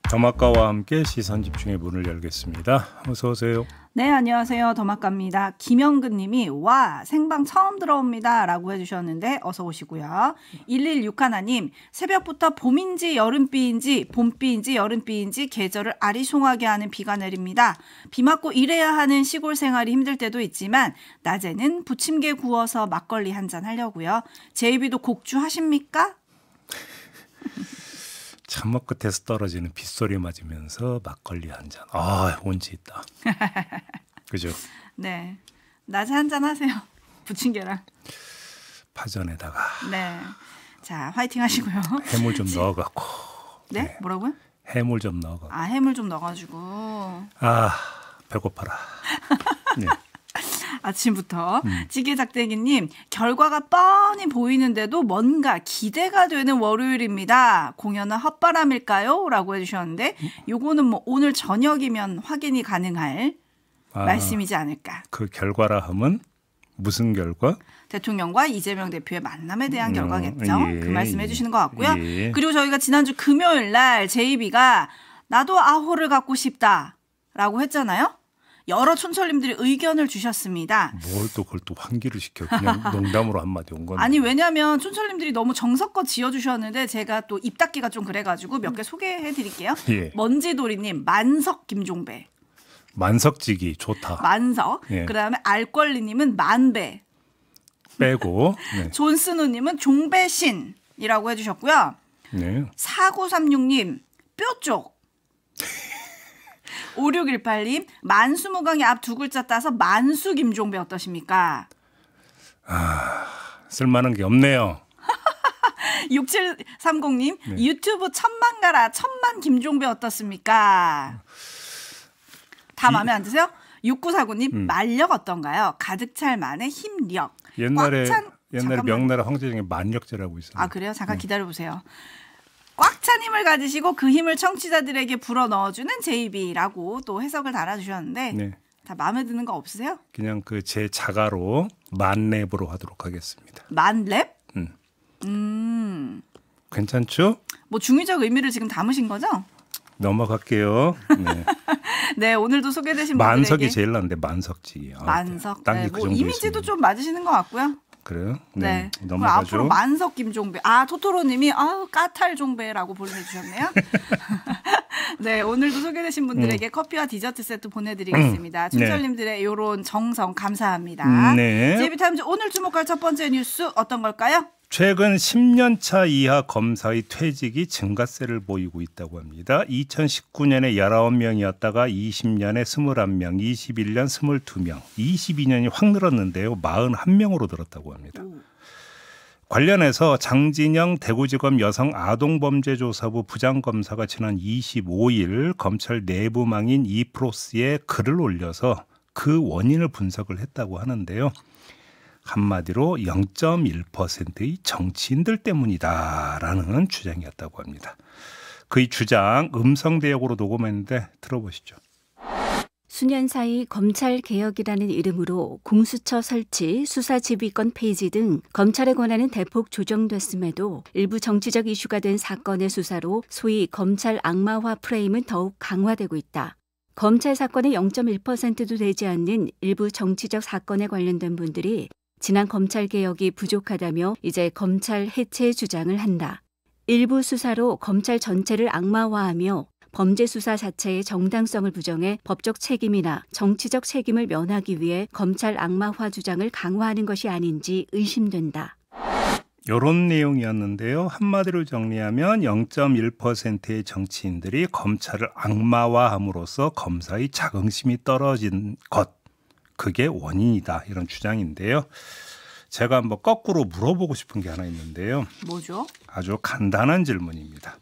더마카와 함께 시선 집중의 문을 열겠습니다. 어서 오세요. 네, 안녕하세요. 더마카입니다. 김영근 님이 와 생방 처음 들어옵니다 라고 해주셨는데 어서 오시고요. 1161님 새벽부터 봄인지 여름비인지 봄비인지 여름비인지 계절을 아리송하게 하는 비가 내립니다. 비 맞고 일해야 하는 시골 생활이 힘들 때도 있지만 낮에는 부침개 구워서 막걸리 한잔 하려고요. 제이비도 곡주 하십니까? 참목 끝에서 떨어지는 빗소리 맞으면서 막걸리 한 잔. 운치 있다. 그죠? 네, 낮에 한잔 하세요. 부침개랑. 파전에다가. 네, 자 화이팅 하시고요. 해물 좀 넣어갖고. 네? 네. 뭐라고요? 해물 좀 넣어갖고. 해물 좀 넣어가지고. 배고파라. 네. 아침부터 지게작대기님 결과가 뻔히 보이는데도 뭔가 기대가 되는 월요일입니다. 공연은 헛바람일까요? 라고 해주셨는데 요거는 뭐 오늘 저녁이면 확인이 가능할 말씀이지 않을까. 그 결과라 하면 무슨 결과? 대통령과 이재명 대표의 만남에 대한 결과겠죠. 예, 그 말씀 해주시는 것 같고요. 예. 그리고 저희가 지난주 금요일 날 제이비가 나도 아호를 갖고 싶다라고 했잖아요. 여러 촌철님들이 의견을 주셨습니다. 뭘 또 그걸 또 환기를 시켜. 그냥 농담으로 한마디 온 건데. 아니 왜냐하면 촌철님들이 너무 정성껏 지어주셨는데 제가 또 입 닫기가 좀 그래가지고 몇 개 소개해드릴게요. 예. 먼지도리님 만석 김종배. 만석지기 좋다. 만석. 예. 그다음에 알권리님은 만배. 빼고. 네. 존스누님은 종배신이라고 해주셨고요. 네. 4936님 뼈쪽. 5618님 만수무강의 앞 두 글자 따서 만수 김종배 어떠십니까? 쓸만한 게 없네요. 6730님 유튜브 천만 가라 천만 김종배 어떻습니까? 다 마음에 안 드세요? 6949님 만력 어떤가요? 가득 찰 만의 힘력. 옛날에 잠깐만. 명나라 황제 중에 만력제라고 있어요. 그래요? 잠깐 기다려보세요. 꽉 찬 힘을 가지시고 그 힘을 청취자들에게 불어넣어주는 제이비라고 또 해석을 달아주셨는데 네. 다 마음에 드는 거 없으세요? 그냥 그 제 자가로 만랩으로 하도록 하겠습니다. 만랩? 괜찮죠? 뭐 중의적 의미를 지금 담으신 거죠? 넘어갈게요. 네. 네, 오늘도 소개되신 만석이 분들에게 제일 난데 만석지. 만석. 딴게 네, 그 뭐 정도 이미지도 있으면. 좀 맞으시는 것 같고요. 그래요? 네. 네. 그럼 넘어가죠. 앞으로 만석 김종배. 토토로님이 까탈 종배라고 보내주셨네요. 네, 오늘도 소개되신 분들에게 커피와 디저트 세트 보내드리겠습니다. 춘철님들의 이런 정성 감사합니다. 네. 제이비타임즈 오늘 주목할 첫 번째 뉴스 어떤 걸까요? 최근 10년 차 이하 검사의 퇴직이 증가세를 보이고 있다고 합니다. 2019년에 19명이었다가 20년에 21명, 21년 22명, 22년이 확 늘었는데요. 41명으로 늘었다고 합니다. 관련해서 장진영 대구지검 여성아동범죄조사부 부장검사가 지난 25일 검찰 내부망인 이프로스에 글을 올려서 그 원인을 분석을 했다고 하는데요. 한마디로 0.1%의 정치인들 때문이다라는 주장이었다고 합니다. 그의 주장 음성 대역으로 녹음했는데 들어보시죠. 수년 사이 검찰개혁이라는 이름으로 공수처 설치, 수사지휘권 폐지 등 검찰의 권한은 대폭 조정됐음에도 일부 정치적 이슈가 된 사건의 수사로 소위 검찰 악마화 프레임은 더욱 강화되고 있다. 검찰 사건의 0.1%도 되지 않는 일부 정치적 사건에 관련된 분들이 지난 검찰개혁이 부족하다며 이제 검찰 해체 주장을 한다. 일부 수사로 검찰 전체를 악마화하며 범죄 수사 자체의 정당성을 부정해 법적 책임이나 정치적 책임을 면하기 위해 검찰 악마화 주장을 강화하는 것이 아닌지 의심된다. 이런 내용이었는데요. 한마디로 정리하면 0.1%의 정치인들이 검찰을 악마화함으로써 검사의 자긍심이 떨어진 것. 그게 원인이다. 이런 주장인데요. 제가 한번 거꾸로 물어보고 싶은 게 하나 있는데요. 뭐죠? 아주 간단한 질문입니다.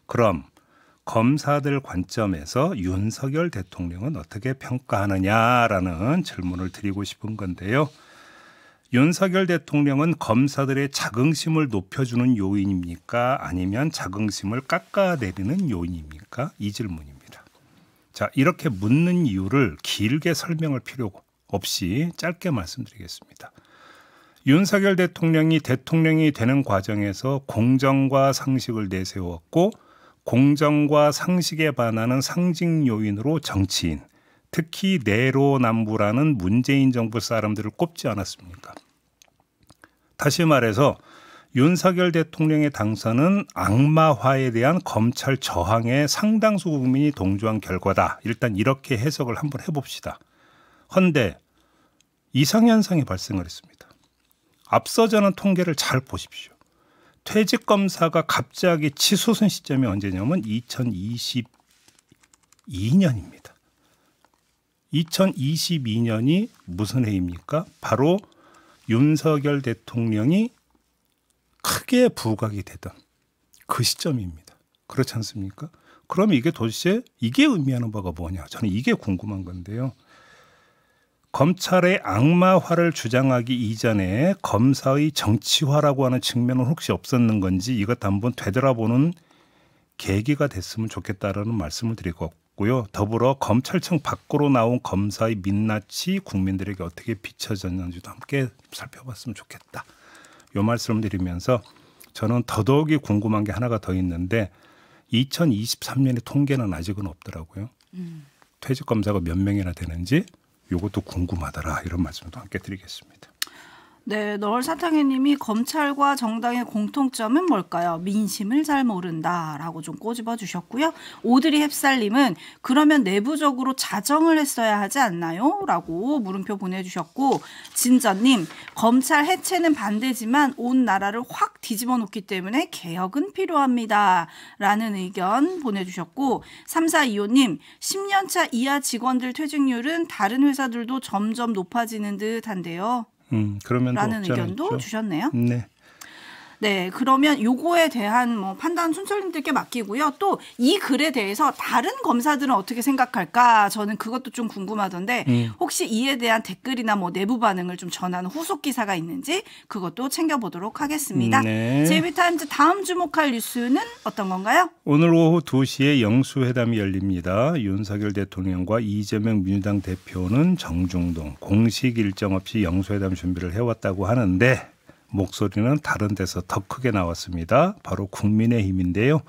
그럼 검사들 관점에서 윤석열 대통령은 어떻게 평가하느냐라는 질문을 드리고 싶은 건데요. 윤석열 대통령은 검사들의 자긍심을 높여주는 요인입니까? 아니면 자긍심을 깎아내리는 요인입니까? 이 질문입니다. 자, 이렇게 묻는 이유를 길게 설명할 필요가 없이 짧게 말씀드리겠습니다. 윤석열 대통령이 대통령이 되는 과정에서 공정과 상식을 내세웠고 공정과 상식에 반하는 상징 요인으로 정치인, 특히 내로남불하는 문재인 정부 사람들을 꼽지 않았습니까? 다시 말해서 윤석열 대통령의 당선은 악마화에 대한 검찰 저항에 상당수 국민이 동조한 결과다. 일단 이렇게 해석을 한번 해봅시다. 헌데 이상현상이 발생을 했습니다. 앞서 저는 통계를 잘 보십시오. 퇴직검사가 갑자기 치솟은 시점이 언제냐면 2022년입니다. 2022년이 무슨 해입니까? 바로 윤석열 대통령이 크게 부각이 되던 그 시점입니다. 그렇지 않습니까? 그럼 이게 도대체 이게 의미하는 바가 뭐냐? 저는 이게 궁금한 건데요. 검찰의 악마화를 주장하기 이전에 검사의 정치화라고 하는 측면은 혹시 없었는 건지 이것 한번 되돌아보는 계기가 됐으면 좋겠다라는 말씀을 드리고요. 더불어 검찰청 밖으로 나온 검사의 민낯이 국민들에게 어떻게 비춰졌는지도 함께 살펴봤으면 좋겠다. 이 말씀을 드리면서 저는 더더욱이 궁금한 게 하나가 더 있는데 2023년의 통계는 아직은 없더라고요. 퇴직검사가 몇 명이나 되는지 이것도 궁금하더라. 이런 말씀도 함께 드리겠습니다. 네, 널사탕해님이 검찰과 정당의 공통점은 뭘까요? 민심을 잘 모른다라고 좀 꼬집어 주셨고요. 오드리 햅살님은 그러면 내부적으로 자정을 했어야 하지 않나요? 라고 물음표 보내주셨고, 진전님 검찰 해체는 반대지만 온 나라를 확 뒤집어 놓기 때문에 개혁은 필요합니다. 라는 의견 보내주셨고, 3425님 10년차 이하 직원들 퇴직률은 다른 회사들도 점점 높아지는 듯한데요. 그러면 라는 의견도 주셨네요. 네. 네, 그러면 요거에 대한 뭐 판단 춘철님들께 맡기고요. 또 이 글에 대해서 다른 검사들은 어떻게 생각할까? 저는 그것도 좀 궁금하던데 혹시 이에 대한 댓글이나 뭐 내부 반응을 좀 전하는 후속 기사가 있는지 그것도 챙겨보도록 하겠습니다. 네. JB타임즈 다음 주목할 뉴스는 어떤 건가요? 오늘 오후 2시에 영수회담이 열립니다. 윤석열 대통령과 이재명 민주당 대표는 정중동 공식 일정 없이 영수회담 준비를 해왔다고 하는데 목소리는 다른 데서 더 크게 나왔습니다. 바로 국민의힘인데요.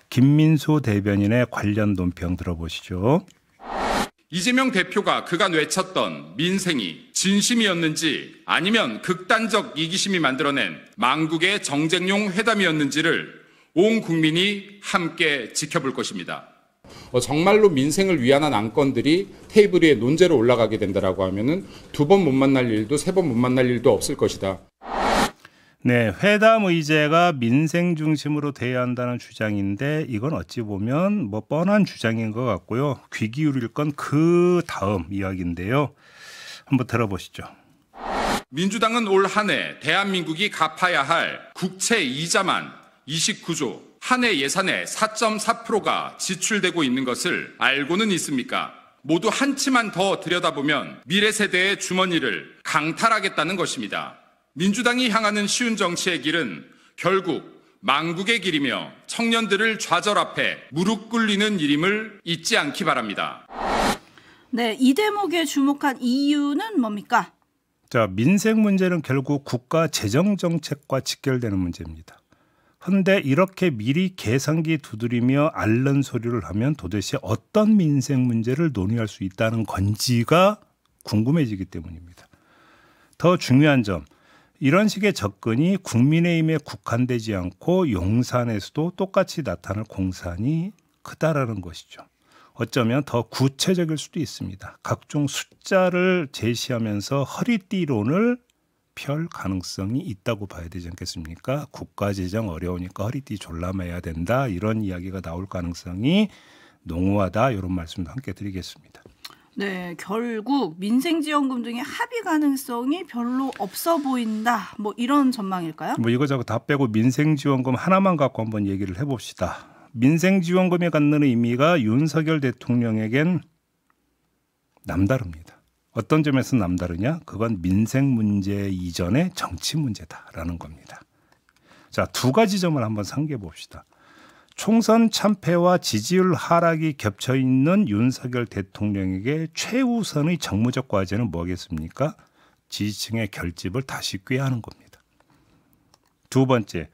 김민수 대변인의 관련 논평 들어보시죠. 이재명 대표가 그간 외쳤던 민생이 진심이었는지 아니면 극단적 이기심이 만들어낸 망국의 정쟁용 회담이었는지를 온 국민이 함께 지켜볼 것입니다. 정말로 민생을 위한 안건들이 테이블 위에 논제로 올라가게 된다라고 하면은 2번 못 만날 일도 3번 못 만날 일도 없을 것이다. 네, 회담 의제가 민생 중심으로 돼야 한다는 주장인데 이건 어찌 보면 뭐 뻔한 주장인 것 같고요. 귀 기울일 건 그 다음 이야기인데요. 한번 들어보시죠. 민주당은 올 한 해 대한민국이 갚아야 할 국채 이자만 29조, 한 해 예산의 4.4%가 지출되고 있는 것을 알고는 있습니까? 모두 한치만 더 들여다보면 미래 세대의 주머니를 강탈하겠다는 것입니다. 민주당이 향하는 쉬운 정치의 길은 결국 망국의 길이며 청년들을 좌절 앞에 무릎 꿇리는 일임을 잊지 않기 바랍니다. 네, 이 대목에 주목한 이유는 뭡니까? 자, 민생 문제는 결국 국가 재정 정책과 직결되는 문제입니다. 그런데 이렇게 미리 계산기 두드리며 앓는 소리를 하면 도대체 어떤 민생 문제를 논의할 수 있다는 건지가 궁금해지기 때문입니다. 더 중요한 점, 이런 식의 접근이 국민의힘에 국한되지 않고 용산에서도 똑같이 나타날 공산이 크다라는 것이죠. 어쩌면 더 구체적일 수도 있습니다. 각종 숫자를 제시하면서 허리띠론을 펼 가능성이 있다고 봐야 되지 않겠습니까? 국가재정 어려우니까 허리띠 졸라매야 된다. 이런 이야기가 나올 가능성이 농후하다. 이런 말씀도 함께 드리겠습니다. 네, 결국 민생지원금 등의 합의 가능성이 별로 없어 보인다. 뭐 이런 전망일까요? 뭐 이거저거 다 빼고 민생지원금 하나만 갖고 한번 얘기를 해봅시다. 민생지원금이 갖는 의미가 윤석열 대통령에겐 남다릅니다. 어떤 점에서 남다르냐? 그건 민생 문제 이전의 정치 문제다라는 겁니다. 자, 2가지 점을 한번 상기해 봅시다. 총선 참패와 지지율 하락이 겹쳐 있는 윤석열 대통령에게 최우선의 정무적 과제는 뭐겠습니까? 지지층의 결집을 다시 꾀하는 겁니다. 2번째,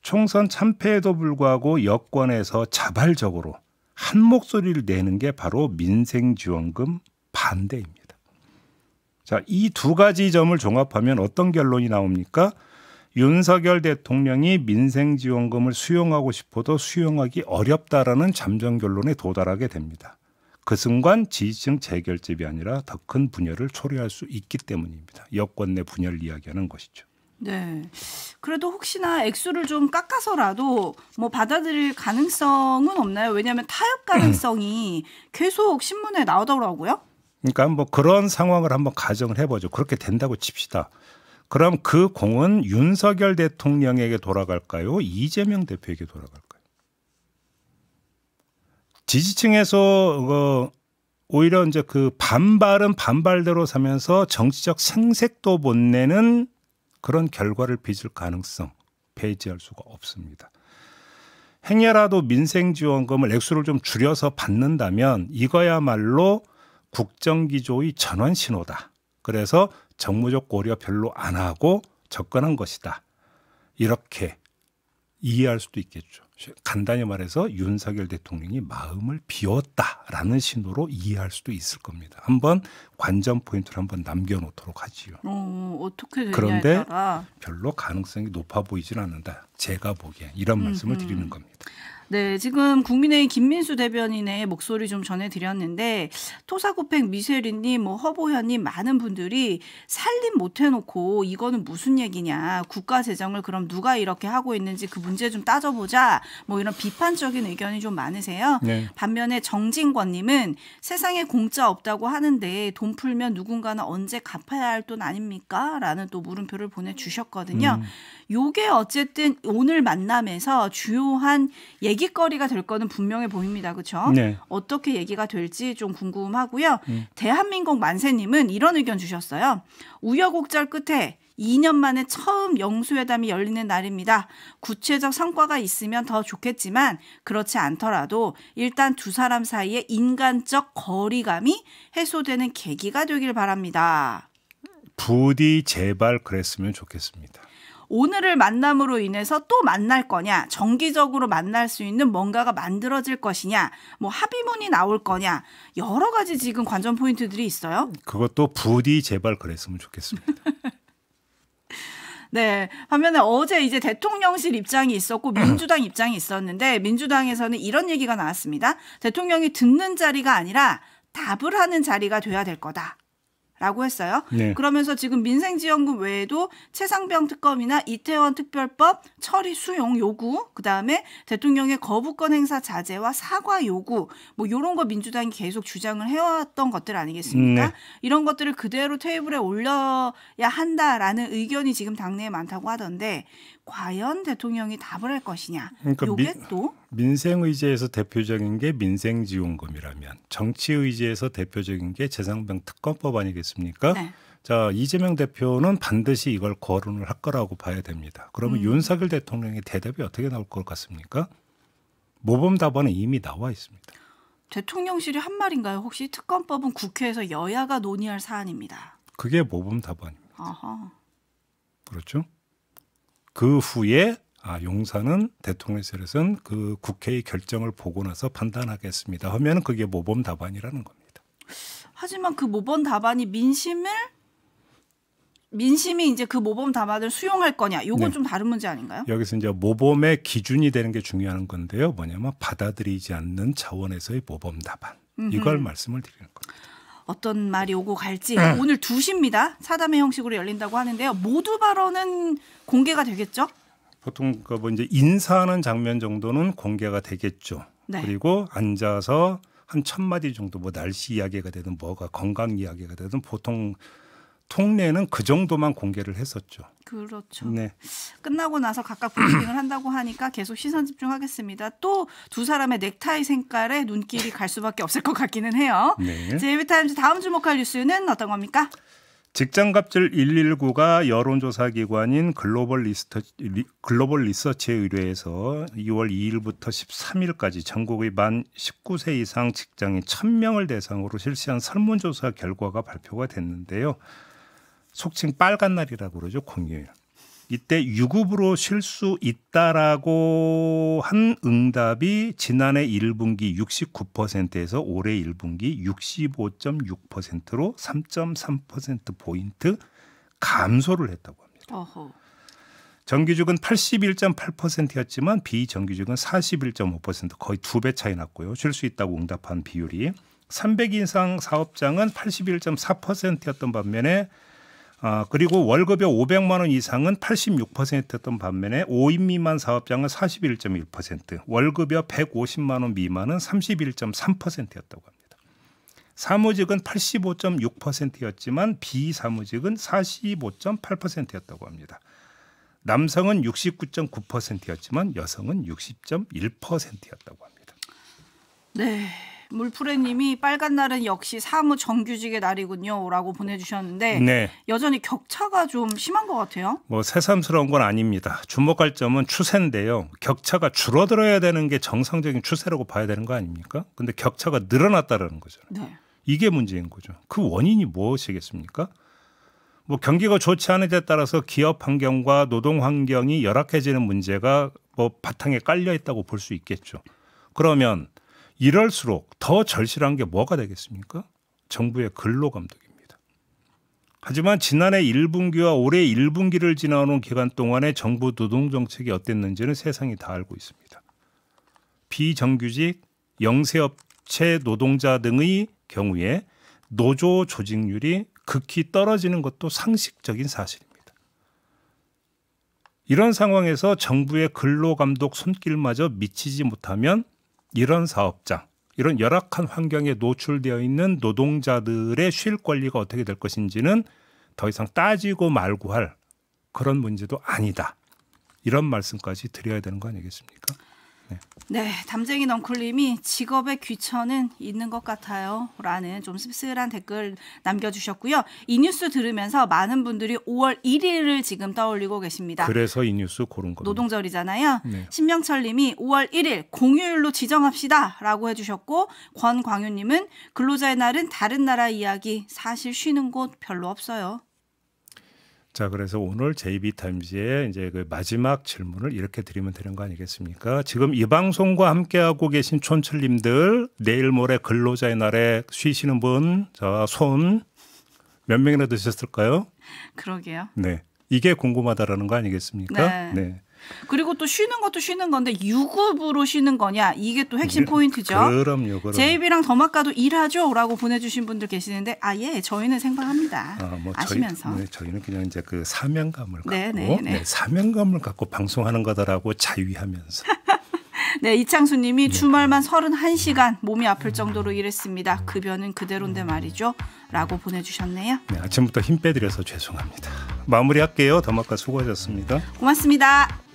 총선 참패에도 불구하고 여권에서 자발적으로 한 목소리를 내는 게 바로 민생지원금 반대입니다. 자, 이 두 가지 점을 종합하면 어떤 결론이 나옵니까? 윤석열 대통령이 민생지원금을 수용하고 싶어도 수용하기 어렵다라는 잠정 결론에 도달하게 됩니다. 그 순간 지지층 재결집이 아니라 더 큰 분열을 초래할 수 있기 때문입니다. 여권 내 분열을 이야기하는 것이죠. 네. 그래도 혹시나 액수를 좀 깎아서라도 뭐 받아들일 가능성은 없나요? 왜냐하면 타협 가능성이 계속 신문에 나오더라고요. 그러니까 뭐 그런 상황을 한번 가정을 해보죠. 그렇게 된다고 칩시다. 그럼 그 공은 윤석열 대통령에게 돌아갈까요? 이재명 대표에게 돌아갈까요? 지지층에서 오히려 이제 그 반발은 반발대로 사면서 정치적 생색도 못 내는 그런 결과를 빚을 가능성 배제할 수가 없습니다. 행여라도 민생지원금을 액수를 좀 줄여서 받는다면 이거야말로 국정기조의 전환 신호다. 그래서 정무적 고려 별로 안 하고 접근한 것이다. 이렇게 이해할 수도 있겠죠. 간단히 말해서 윤석열 대통령이 마음을 비웠다라는 신호로 이해할 수도 있을 겁니다. 한번 관전 포인트를 한번 남겨놓도록 하지요. 어떻게 되냐에 그런데 따라. 별로 가능성이 높아 보이지는 않는다. 제가 보기엔 이런 말씀을 드리는 겁니다. 네, 지금 국민의힘 김민수 대변인의 목소리 좀 전해드렸는데 토사구팽 미쉐리님, 뭐 허보현님 많은 분들이 살림 못 해놓고 이거는 무슨 얘기냐. 국가 재정을 그럼 누가 이렇게 하고 있는지 그 문제 좀 따져보자. 뭐 이런 비판적인 의견이 좀 많으세요. 네. 반면에 정진권님은 세상에 공짜 없다고 하는데 돈 풀면 누군가는 언제 갚아야 할 돈 아닙니까? 라는 또 물음표를 보내주셨거든요. 요게 어쨌든 오늘 만남에서 주요한 얘기거리가 될 거는 분명해 보입니다. 그렇죠? 네. 어떻게 얘기가 될지 좀 궁금하고요. 대한민국 만세님은 이런 의견 주셨어요. 우여곡절 끝에 2년 만에 처음 영수회담이 열리는 날입니다. 구체적 성과가 있으면 더 좋겠지만 그렇지 않더라도 일단 두 사람 사이의 인간적 거리감이 해소되는 계기가 되길 바랍니다. 부디 제발 그랬으면 좋겠습니다. 오늘을 만남으로 인해서 또 만날 거냐, 정기적으로 만날 수 있는 뭔가가 만들어질 것이냐, 뭐 합의문이 나올 거냐, 여러 가지 지금 관전 포인트들이 있어요. 그것도 부디 제발 그랬으면 좋겠습니다. 네. 반면에 어제 이제 대통령실 입장이 있었고 민주당 입장이 있었는데 민주당에서는 이런 얘기가 나왔습니다. 대통령이 듣는 자리가 아니라 답을 하는 자리가 돼야 될 거다. 라고 했어요. 네. 그러면서 지금 민생지원금 외에도 최상병 특검이나 이태원 특별법 처리 수용 요구, 그다음에 대통령의 거부권 행사 자제와 사과 요구, 뭐 이런 거 민주당이 계속 주장을 해왔던 것들 아니겠습니까? 네. 이런 것들을 그대로 테이블에 올려야 한다라는 의견이 지금 당내에 많다고 하던데 과연 대통령이 답을 할 것이냐. 그러니까 요게 또 민생의제에서 대표적인 게 민생지원금이라면 정치의제에서 대표적인 게 최상병 특검법 아니겠습니까? 네. 자, 이재명 대표는 반드시 이걸 거론을 할 거라고 봐야 됩니다. 그러면 윤석열 대통령의 대답이 어떻게 나올 것 같습니까? 모범 답안은 이미 나와 있습니다. 대통령실이 한 말인가요? 혹시 특검법은 국회에서 여야가 논의할 사안입니다. 그게 모범 답안입니다. 아하. 그렇죠? 그 후에 용사는 대통령실에서는 그 국회의 결정을 보고 나서 판단하겠습니다 하면 그게 모범 답안이라는 겁니다. 하지만 그 모범 답안이 민심이 이제 그 모범 답안을 수용할 거냐, 요건 네. 좀 다른 문제 아닌가요? 여기서 이제 모범의 기준이 되는 게 중요한 건데요. 뭐냐면 받아들이지 않는 차원에서의 모범 답안. 이걸 말씀을 드리는 겁니다. 어떤 말이 오고 갈지 오늘 2시입니다. 사담의 형식으로 열린다고 하는데요. 모두 발언은 공개가 되겠죠? 보통 뭐 이제 인사하는 장면 정도는 공개가 되겠죠. 네. 그리고 앉아서 한 1000마디 정도 뭐 날씨 이야기가 되든 뭐가 건강 이야기가 되든 보통 통례는 그 정도만 공개를 했었죠. 그렇죠. 네. 끝나고 나서 각각 브리핑을 한다고 하니까 계속 시선 집중하겠습니다. 또 두 사람의 넥타이 색깔에 눈길이 갈 수밖에 없을 것 같기는 해요. 네. JB타임즈 다음 주목할 뉴스는 어떤 겁니까? 직장갑질 119가 여론조사 기관인 글로벌 리서치에 의뢰해서 2월 2일부터 13일까지 전국의 만 19세 이상 직장인 1000명을 대상으로 실시한 설문조사 결과가 발표가 됐는데요. 속칭 빨간 날이라고 그러죠. 공휴일. 이때 유급으로 쉴 수 있다라고 한 응답이 지난해 1분기 69%에서 올해 1분기 65.6%로 3.3%포인트 감소를 했다고 합니다. 어허. 정규직은 81.8%였지만 비정규직은 41.5% 거의 2배 차이 났고요. 쉴 수 있다고 응답한 비율이 300 이상 사업장은 81.4%였던 반면에 그리고 월급이 500만 원 이상은 86%였던 반면에 5인 미만 사업장은 41.1%, 월급이 150만 원 미만은 31.3%였다고 합니다. 사무직은 85.6%였지만 비사무직은 45.8%였다고 합니다. 남성은 69.9%였지만 여성은 60.1%였다고 합니다. 네. 물프레님이 빨간 날은 역시 사무 정규직의 날이군요 라고 보내주셨는데 네. 여전히 격차가 좀 심한 것 같아요. 뭐 새삼스러운 건 아닙니다. 주목할 점은 추세인데요. 격차가 줄어들어야 되는 게 정상적인 추세라고 봐야 되는 거 아닙니까? 근데 격차가 늘어났다는 거잖아요. 네. 이게 문제인 거죠. 그 원인이 무엇이겠습니까? 뭐 경기가 좋지 않은 데 따라서 기업 환경과 노동 환경이 열악해지는 문제가 뭐 바탕에 깔려 있다고 볼 수 있겠죠. 그러면 이럴수록 더 절실한 게 뭐가 되겠습니까? 정부의 근로감독입니다. 하지만 지난해 1분기와 올해 1분기를 지나오는 기간 동안에 정부 노동정책이 어땠는지는 세상이 다 알고 있습니다. 비정규직, 영세업체 노동자 등의 경우에 노조 조직률이 극히 떨어지는 것도 상식적인 사실입니다. 이런 상황에서 정부의 근로감독 손길마저 미치지 못하면 이런 사업장, 이런 열악한 환경에 노출되어 있는 노동자들의 쉴 권리가 어떻게 될 것인지는 더 이상 따지고 말고 할 그런 문제도 아니다. 이런 말씀까지 드려야 되는 거 아니겠습니까? 네, 담쟁이 넝쿨님이 직업의 귀천은 있는 것 같아요 라는 좀 씁쓸한 댓글 남겨주셨고요. 이 뉴스 들으면서 많은 분들이 5월 1일을 지금 떠올리고 계십니다. 그래서 이 뉴스 고른 겁니다. 노동절이잖아요. 네. 신명철님이 5월 1일 공휴일로 지정합시다 라고 해주셨고, 권광윤님은 근로자의 날은 다른 나라 이야기, 사실 쉬는 곳 별로 없어요. 자, 그래서 오늘 JB타임즈의 이제 그 마지막 질문을 이렇게 드리면 되는 거 아니겠습니까? 지금 이 방송과 함께하고 계신 촌철님들, 내일 모레 근로자의 날에 쉬시는 분, 자, 손 몇 명이나 드셨을까요? 그러게요. 네, 이게 궁금하다라는 거 아니겠습니까? 네. 네. 그리고 또 쉬는 것도 쉬는 건데 유급으로 쉬는 거냐, 이게 또 핵심 포인트죠. 그럼요. 제이비랑 더마카도 일하죠 라고 보내주신 분들 계시는데, 예, 저희는 생방합니다. 뭐 아시면서. 저희는 그냥 이제 그 사명감을 갖고 네. 사명감을 갖고 방송하는 거다라고 자위하면서. 네, 이창수님이 주말만 31시간 몸이 아플 정도로 일했습니다. 급여는 그대로인데 말이죠 라고 보내주셨네요. 네, 아침부터 힘 빼드려서 죄송합니다. 마무리할게요. 더마카 수고하셨습니다. 고맙습니다.